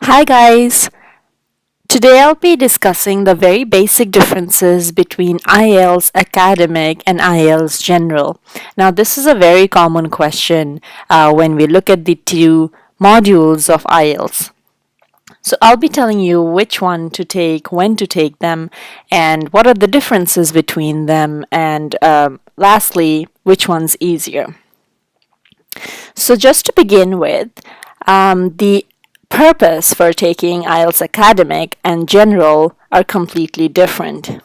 Hi guys! Today I'll be discussing the very basic differences between IELTS Academic and IELTS General. Now this is a very common question when we look at the two modules of IELTS. So I'll be telling you which one to take, when to take them, and what are the differences between them, and lastly, which one's easier. So just to begin with, the purpose for taking IELTS Academic and General are completely different.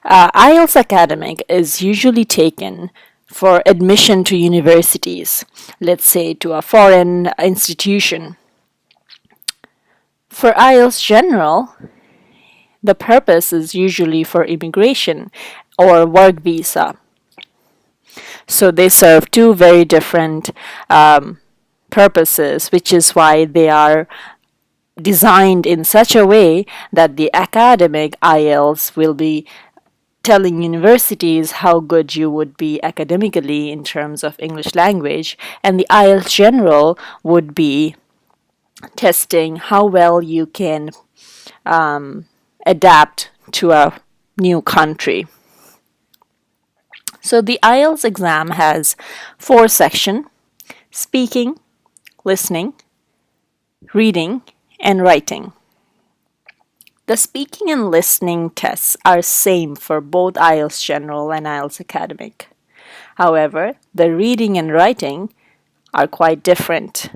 IELTS Academic is usually taken for admission to universities, let's say to a foreign institution. For IELTS General, the purpose is usually for immigration or work visa. So they serve two very different purposes, which is why they are designed in such a way that the academic IELTS will be telling universities how good you would be academically in terms of English language, and the IELTS General would be testing how well you can adapt to a new country. So the IELTS exam has 4 sections: speaking, listening, reading, and writing. The speaking and listening tests are same for both IELTS General and IELTS Academic. However, the reading and writing are quite different.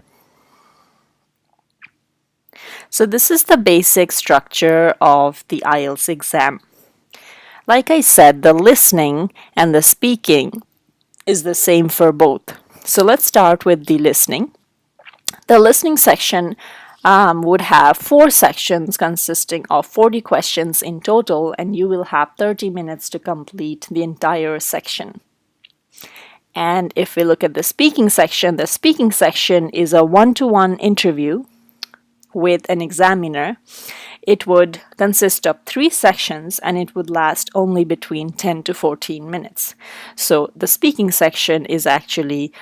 So this is the basic structure of the IELTS exam. Like I said, the listening and the speaking is the same for both. So let's start with the listening. The listening section would have 4 sections consisting of 40 questions in total, and you will have 30 minutes to complete the entire section. And if we look at the speaking section is a one-to-one interview with an examiner. It would consist of 3 sections and it would last only between 10 to 14 minutes. So the speaking section is actually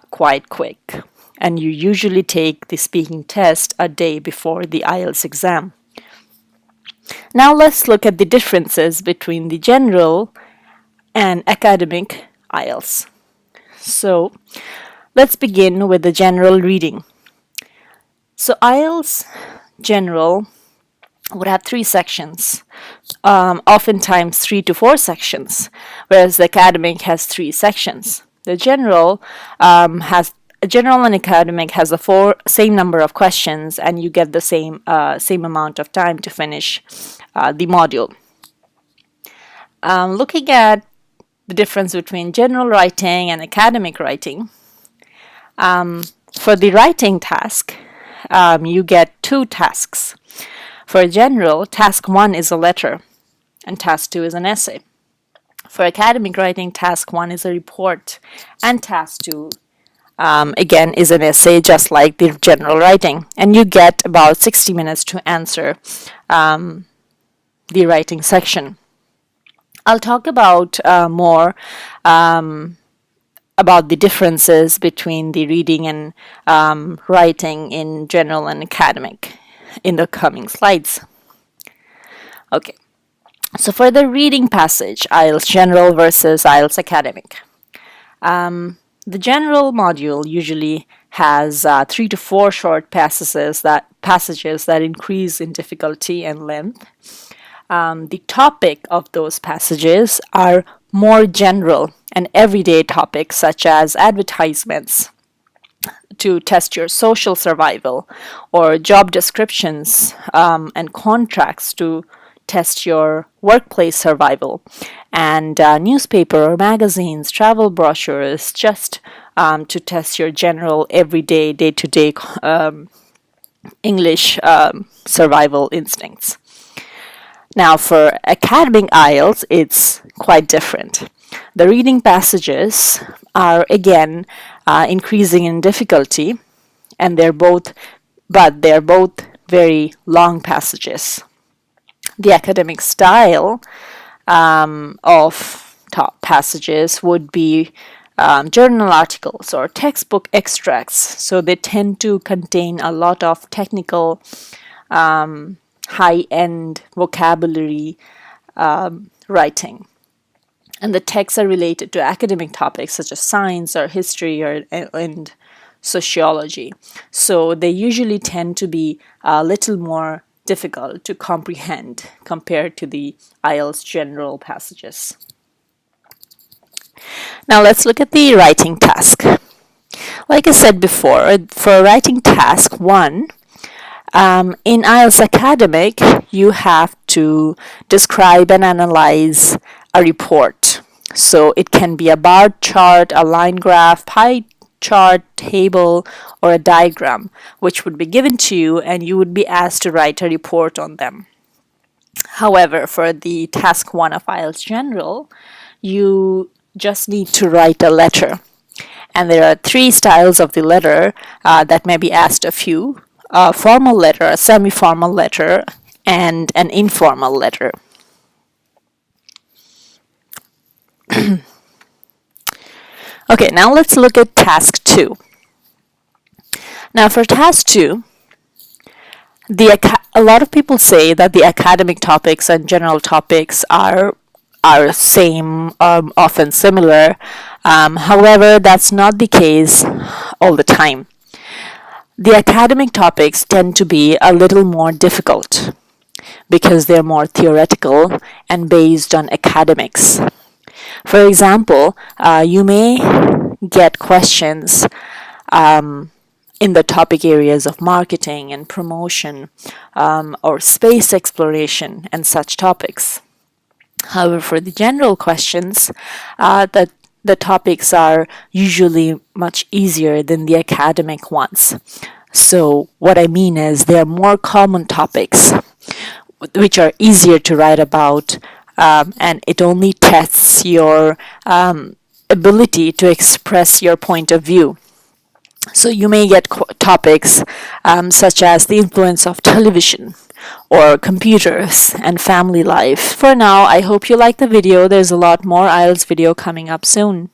quite quick, and you usually take the speaking test a day before the IELTS exam. Now let's look at the differences between the general and academic IELTS. So let's begin with the general reading. So IELTS General would have 3 sections, oftentimes 3 to 4 sections, whereas the academic has 3 sections. The general and academic has the same number of questions, and you get the same amount of time to finish the module. Looking at the difference between general writing and academic writing, for the writing task, you get 2 tasks. For general, task 1 is a letter and task 2 is an essay. For academic writing, task 1 is a report and task 2 again is an essay, just like the general writing, and you get about 60 minutes to answer the writing section. I'll talk about more about the differences between the reading and writing in general and academic in the coming slides. Okay, so for the reading passage, IELTS General versus IELTS Academic. The general module usually has 3 to 4 short passages that increase in difficulty and length. The topic of those passages are more general and everyday topics, such as advertisements to test your social survival, or job descriptions and contracts to test your workplace survival, and newspaper or magazines, travel brochures, just to test your general everyday, day-to-day English survival instincts. Now for academic IELTS, it's quite different. The reading passages are again increasing in difficulty, and they're both very long passages. The academic style of top passages would be journal articles or textbook extracts. So they tend to contain a lot of technical, high-end vocabulary writing. And the texts are related to academic topics such as science or history and sociology. So they usually tend to be a little more difficult to comprehend compared to the IELTS general passages. Now let's look at the writing task. Like I said before, for writing task 1, in IELTS Academic, you have to describe and analyze a report. So it can be a bar chart, a line graph, pie chart, table, or a diagram, which would be given to you and you would be asked to write a report on them. However, for the task 1 of IELTS General, you just need to write a letter. And there are 3 styles of the letter that may be asked of you: a formal letter, a semi-formal letter, and an informal letter. Okay, now let's look at task 2. Now for task 2, a lot of people say that the academic topics and general topics are same, often similar. However, that's not the case all the time. The academic topics tend to be a little more difficult because they're more theoretical and based on academics. For example, you may get questions in the topic areas of marketing and promotion, or space exploration and such topics. However, for the general questions, the topics are usually much easier than the academic ones. So what I mean is there are more common topics which are easier to write about, and it only tests your ability to express your point of view. So you may get topics such as the influence of television or computers and family life. For now, I hope you like the video. There's a lot more IELTS video coming up soon.